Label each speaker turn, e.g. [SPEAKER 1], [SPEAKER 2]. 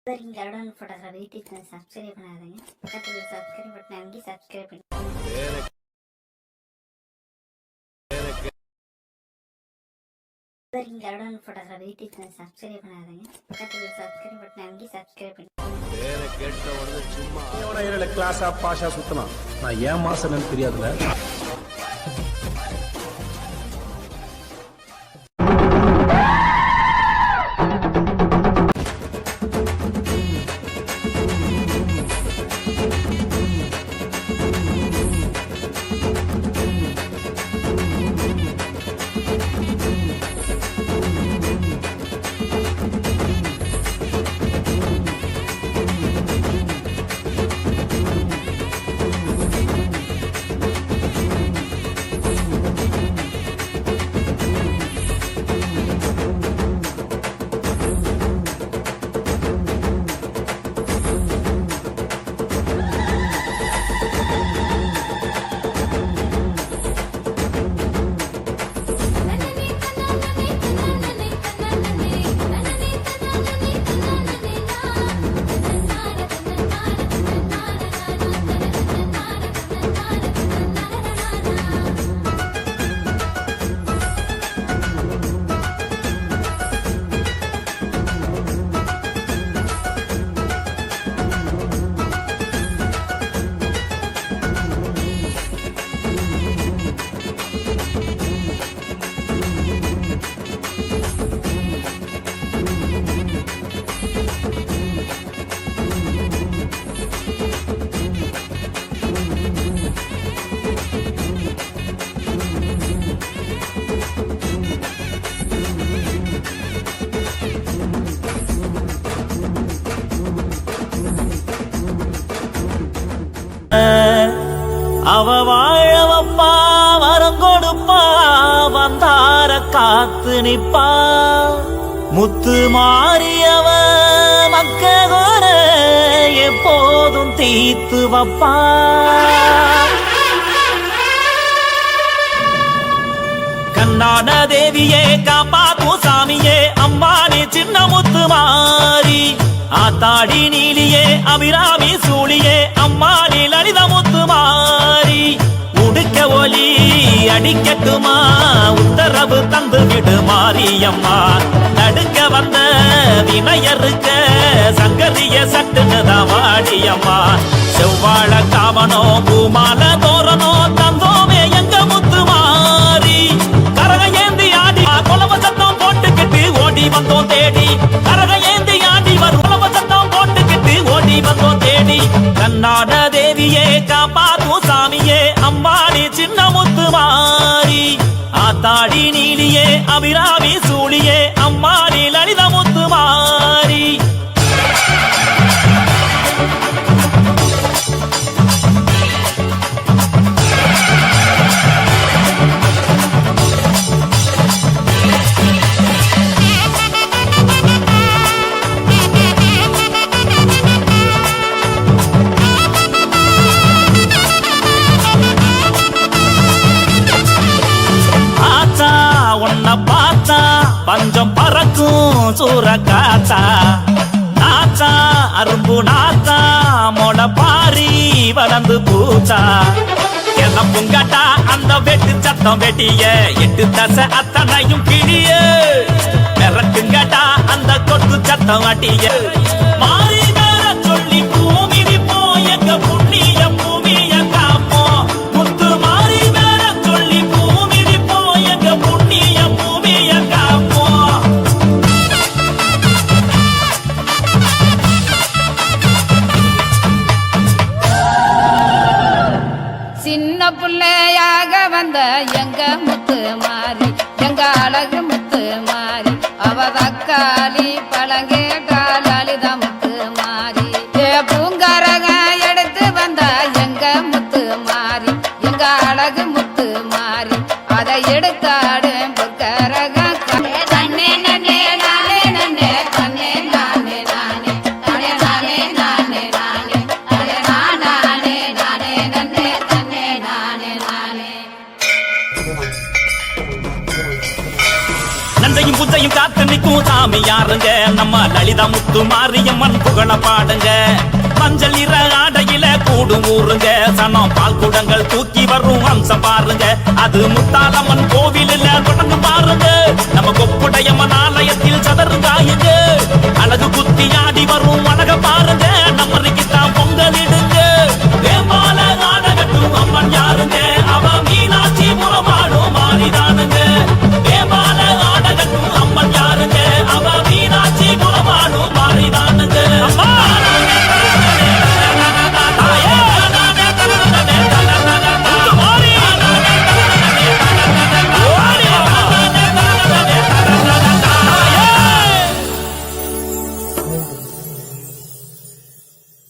[SPEAKER 1] லடன் photography YouTube channel subscribe பண்ணாதீங்க. பக்கத்தில் subscribe button அங்கி சப்ஸ்கிரைப் பண்ணி லடன் ஃபோட்டோகிராஃபி யூடியூப் சேனல் சப்ஸ்கிரைப் பண்ணாதீங்க. பக்கத்தில் சப்ஸ்கிரைப் பட்டன் அங்கி சப்ஸ்கிரைப் பண்ணி
[SPEAKER 2] கிளாஸா பாஷா சுத்தலாம். நான் ஏன் மாசம் தெரியாதுல.
[SPEAKER 3] அவ வாழவப்பா வரம் கொடுப்பா வந்தார காத்து நிப்பா முத்து மாறியவ மக்களோர எப்போதும் தீத்து வப்பா கண்ணான தேவியே காப்பாத்தும் சாமியே அம்மானே சின்ன முத்து மாறி ஆத்தாடி நீலியே அபிராமி சூழியே அம்மானி லலித முத்து மாறி உடுக்க ஒலி அடிக்கட்டுமா உத்தரவு தந்து விடு மாரியம்மா நடுக்க வந்த வினையருக்க சங்கதிய சட்டுனுதான் வாடியம்மா செவ்வாழ காவனோ பூமால தோரணோ தந்தோமே எங்க முத்து மாறி கரக ஏந்தி ஆடி குலவ சத்தம் போட்டுக்கிட்டு ஓடி வந்தோம் தேடி கரக ஏந்தி ஆடி வரும் குலவ சத்தம் போட்டுக்கிட்டு ஓடி வந்தோம் தேடி கண்ணாட தேவியே காப்பாத்தும் சாமியே அம்மாடி சின்ன முத்து மாறி ஆத்தாடி நீலியே அபிராமி சூழியே அம்மாடி லலித முத்து மாறி பார்த்தா பஞ்சம் பறக்கும் சூற காத்தா நாத்தா அரும்பு நாத்தா மொட பாரி வளர்ந்து பூத்தா என்ன புங்கட்டா அந்த வெட்டு சத்தம் வெட்டிய எட்டு தசை அத்தனையும் கிளிய மிரட்டுங்கட்டா அந்த கொட்டு சத்தம் வட்டிய மாறி வேற சொல்லி பூமி போ எங்க புண்ணிய பூமிய காப்போம் முத்து மாறி வேற சொல்லி பூமி போ எங்க புண்ணிய பூமிய காப்போம்
[SPEAKER 4] சின்ன பிள்ளையாக வந்த எங்க முத்து மாறி எங்க அழகு முத்து மாறி அவ தக்காளி பழங்கே காலித முத்து மாறி பூங்கரக எடுத்து வந்த எங்க முத்து மாறி எங்க அழகு முத்து மாறி அதை எடுத்தாடு புக்கரக தன்னே நன்னே நானே நன்னே தன்னே நானே நானே தன்னே நானே நானே நானே தன்னே நானே நானே நன்னே தன்னே நானே நானே
[SPEAKER 3] வரும் சாமியாருங்க நம்ம லலிதா முத்து மாரியம்மன் புகழ பாடுங்க மஞ்சள் நிற ஆடையில கூடும் ஊருங்க சனம் பால் குடங்கள் தூக்கி வரும் அம்சம் பாருங்க அது முத்தாலம்மன் கோவிலில் தொடர்ந்து பாருங்க நம்ம கொப்புடையம்மன் ஆலயத்தில் சதருங்காயுங்க அழகு குத்தி ஆடி வரும் அழக பாருங்க